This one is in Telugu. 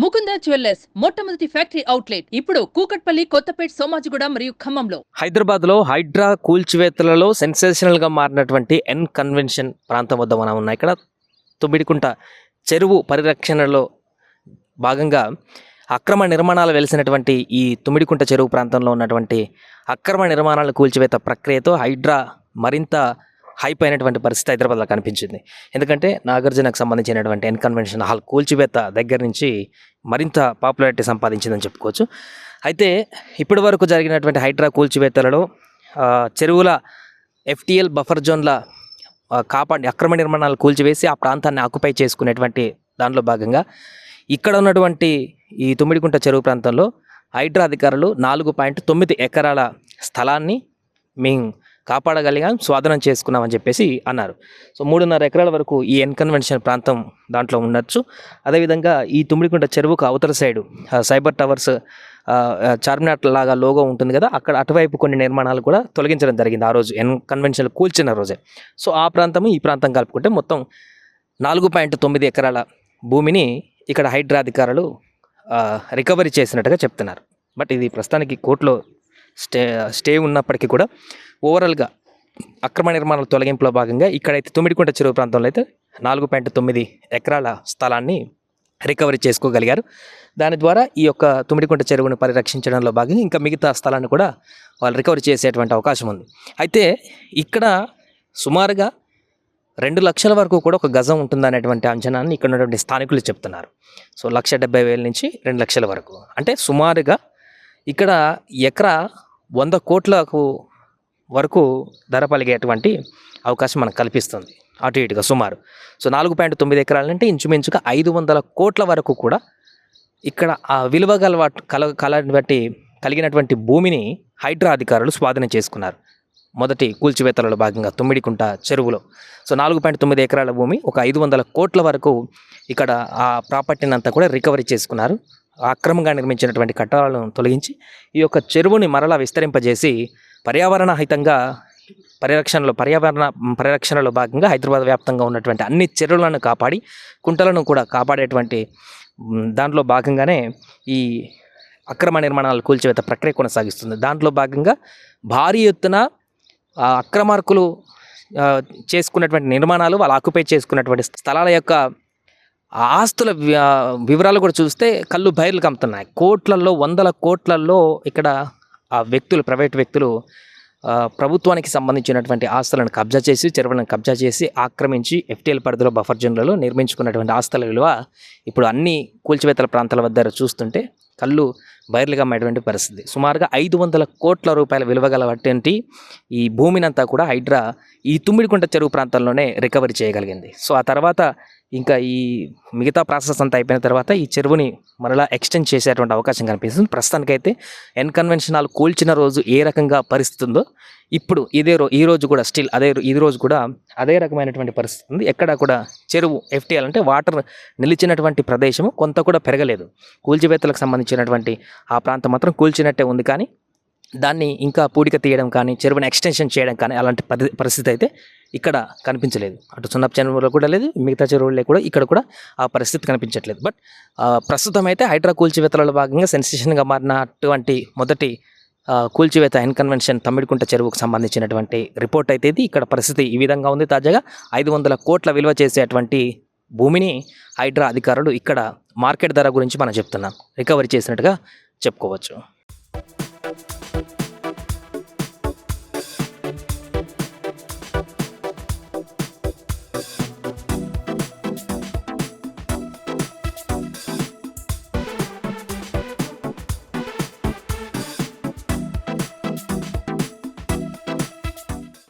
ముకుంద జ్యువెల్లర్స్ మొట్టమొదటి ఫ్యాక్టరీ అవుట్లెట్ ఇప్పుడు కూకట్పల్లి, కొత్తపేట్, సోమాజిగూడ మరియు ఖమ్మంలో. హైదరాబాద్ లో హైడ్రా కూల్చివేతలలో సెన్సేషనల్ గా మారినటువంటి ఎన్ కన్వెన్షన్ ప్రాంతం వద్ద మనం ఉన్నాయి. ఇక్కడ తుమ్మిడికుంట చెరువు పరిరక్షణలో భాగంగా అక్రమ నిర్మాణాలు వెలిసినటువంటి ఈ తుమ్మిడికుంట చెరువు ప్రాంతంలో ఉన్నటువంటి అక్రమ నిర్మాణాల కూల్చివేత ప్రక్రియతో హైడ్రా మరింత హైప్ అయినటువంటి పరిస్థితి హైదరాబాద్లో కనిపించింది. ఎందుకంటే నాగార్జునకు సంబంధించినటువంటి ఎన్ కన్వెన్షన్ హాల్ కూల్చివేత దగ్గర నుంచి మరింత పాపులారిటీ సంపాదించిందని చెప్పుకోవచ్చు. అయితే ఇప్పటి వరకు జరిగినటువంటి హైడ్రా కూల్చివేతలలో చెరువుల FTL బఫర్ జోన్ల అక్రమ నిర్మాణాలు కూల్చివేసి ఆ ప్రాంతాన్ని ఆక్యుపై చేసుకునేటువంటి దానిలో భాగంగా ఇక్కడ ఉన్నటువంటి ఈ తుమ్మిడికుంట చెరువు ప్రాంతంలో హైడ్రా అధికారులు 4.9 ఎకరాల స్థలాన్ని మేము కాపాడగలిగాం, స్వాధీనం చేసుకున్నామని చెప్పేసి అన్నారు. సో 3.5 ఎకరాల వరకు ఈ ఎన్ కన్వెన్షన్ ప్రాంతం దాంట్లో ఉండొచ్చు. అదేవిధంగా ఈ తుమ్మిడికుంట చెరువుకు అవతల సైడు సైబర్ టవర్స్ చార్మినార్ లాగా లోగో ఉంటుంది కదా, అక్కడ అటువైపు కొన్ని నిర్మాణాలు కూడా తొలగించడం జరిగింది ఆ రోజు ఎన్ కన్వెన్షన్ కూల్చిన రోజే. సో ఆ ప్రాంతము ఈ ప్రాంతం కలుపుకుంటే మొత్తం 4.9 ఎకరాల భూమిని ఇక్కడ హైడ్రా అధికారులు రికవరీ చేసినట్టుగా చెప్తున్నారు. బట్ ఇది ప్రస్తుతానికి కోర్టులో స్టే ఉన్నప్పటికీ కూడా ఓవరాల్గా అక్రమ నిర్మాణాల తొలగింపులో భాగంగా ఇక్కడైతే తుమ్మిడికుంట చెరువు ప్రాంతంలో అయితే 4.9 ఎకరాల స్థలాన్ని రికవరీ చేసుకోగలిగారు. దాని ద్వారా ఈ యొక్క తుమ్మిడికుంట చెరువును పరిరక్షించడంలో భాగంగా ఇంకా మిగతా స్థలాన్ని కూడా వాళ్ళు రికవరీ చేసేటువంటి అవకాశం ఉంది. అయితే ఇక్కడ సుమారుగా 2 లక్షల వరకు కూడా ఒక గజం ఉంటుందనేటువంటి అంచనాన్ని ఇక్కడ ఉన్నటువంటి స్థానికులు చెప్తున్నారు. సో 1,70,000 నుంచి 2 లక్షల వరకు, అంటే సుమారుగా ఇక్కడ ఎకరా 100 కోట్లకు వరకు ధర పలిగేటువంటి అవకాశం మనకు కల్పిస్తుంది అటు ఇటుగా సుమారు. సో 4.9 ఎకరాలంటే ఇంచుమించుగా 500 కోట్ల వరకు కూడా ఇక్కడ ఆ విలువ కలిగినటువంటి భూమిని హైడ్రా అధికారులు స్వాధీనం చేసుకున్నారు మొదటి కూల్చివేతలలో భాగంగా తుమ్మిడికుంట చెరువులో. సో 4.9 ఎకరాల భూమి, ఒక 500 కోట్ల వరకు ఇక్కడ ఆ ప్రాపర్టీని అంతా కూడా రికవరీ చేసుకున్నారు. అక్రమంగా నిర్మించినటువంటి కట్టడాలను తొలగించి ఈ యొక్క చెరువుని మరలా విస్తరింపజేసి పర్యావరణ పరిరక్షణలో భాగంగా హైదరాబాద్ వ్యాప్తంగా ఉన్నటువంటి అన్ని చెరువులను కాపాడి కుంటలను కూడా కాపాడేటువంటి దాంట్లో భాగంగానే ఈ అక్రమ నిర్మాణాలు కూల్చివేత ప్రక్రియ కొనసాగిస్తుంది. దాంట్లో భాగంగా భారీ ఎత్తున అక్రమార్కులు చేసుకున్నటువంటి నిర్మాణాలు, వాళ్ళు ఆక్యుపై చేసుకున్నటువంటి స్థలాల యొక్క ఆస్తుల వివరాలు కూడా చూస్తే కళ్ళు బయర్లు కమ్ముతున్నాయి. కోట్లల్లో, 100 కోట్లల్లో ఇక్కడ ఆ వ్యక్తులు, ప్రైవేట్ వ్యక్తులు ప్రభుత్వానికి సంబంధించినటువంటి ఆస్తులను కబ్జా చేసి, చెరువులను కబ్జా చేసి ఆక్రమించి FTL పరిధిలో బఫర్ జోన్లలో నిర్మించుకున్నటువంటి ఆస్తుల విలువ ఇప్పుడు అన్ని కూల్చివేతల ప్రాంతాల వద్ద చూస్తుంటే కళ్ళు బయర్లుగా అమ్మేటువంటి పరిస్థితి. సుమారుగా 500 కోట్ల రూపాయల విలువ గలటువంటి ఈ భూమినంతా కూడా హైడ్రా ఈ తుమ్మిడికుంట చెరువు ప్రాంతంలోనే రికవరీ చేయగలిగింది. సో ఆ తర్వాత ఇంకా ఈ మిగతా ప్రాసెస్ అంతా అయిపోయిన తర్వాత ఈ చెరువుని మరలా ఎక్స్టెండ్ చేసేటువంటి అవకాశం కనిపిస్తుంది. ప్రస్తుతానికైతే ఎన్ కన్వెన్షన్ హాల్ కూల్చిన రోజు ఏ రకంగా పరిస్థితి ఉందో ఇప్పుడు ఈ రోజు కూడా స్టిల్ ఈ రోజు కూడా అదే రకమైనటువంటి పరిస్థితి ఉంది. ఎక్కడ కూడా చెరువు FTL అంటే వాటర్ నిలిచినటువంటి ప్రదేశము కొంత కూడా పెరగలేదు. కూల్చివేతలకు సంబంధించినటువంటి ఆ ప్రాంతం మాత్రం కూల్చినట్టే ఉంది, కానీ దాన్ని ఇంకా పూడిక తీయడం కానీ, చెరువుని ఎక్స్టెన్షన్ చేయడం కానీ అలాంటి పరిస్థితి అయితే ఇక్కడ కనిపించలేదు. అటు సున్నపు చెరువులో కూడా లేదు, మిగతా చెరువుల్లో కూడా ఇక్కడ కూడా ఆ పరిస్థితి కనిపించట్లేదు. బట్ ప్రస్తుతం అయితే హైడ్రా కూల్చివేతలలో భాగంగా సెన్సేషన్గా మారినటువంటి మొదటి కూల్చివేత ఎన్ కన్వెన్షన్ తుమ్మిడికుంట చెరువుకు సంబంధించినటువంటి రిపోర్ట్ అయితే ఇది. ఇక్కడ పరిస్థితి ఈ విధంగా ఉంది. తాజాగా 500 కోట్ల విలువ చేసేటువంటి భూమిని హైడ్రా అధికారులు ఇక్కడ మార్కెట్ ధర గురించి మనం చెప్తున్నాం రికవరీ చేసినట్టుగా చెప్పుకోవచ్చు.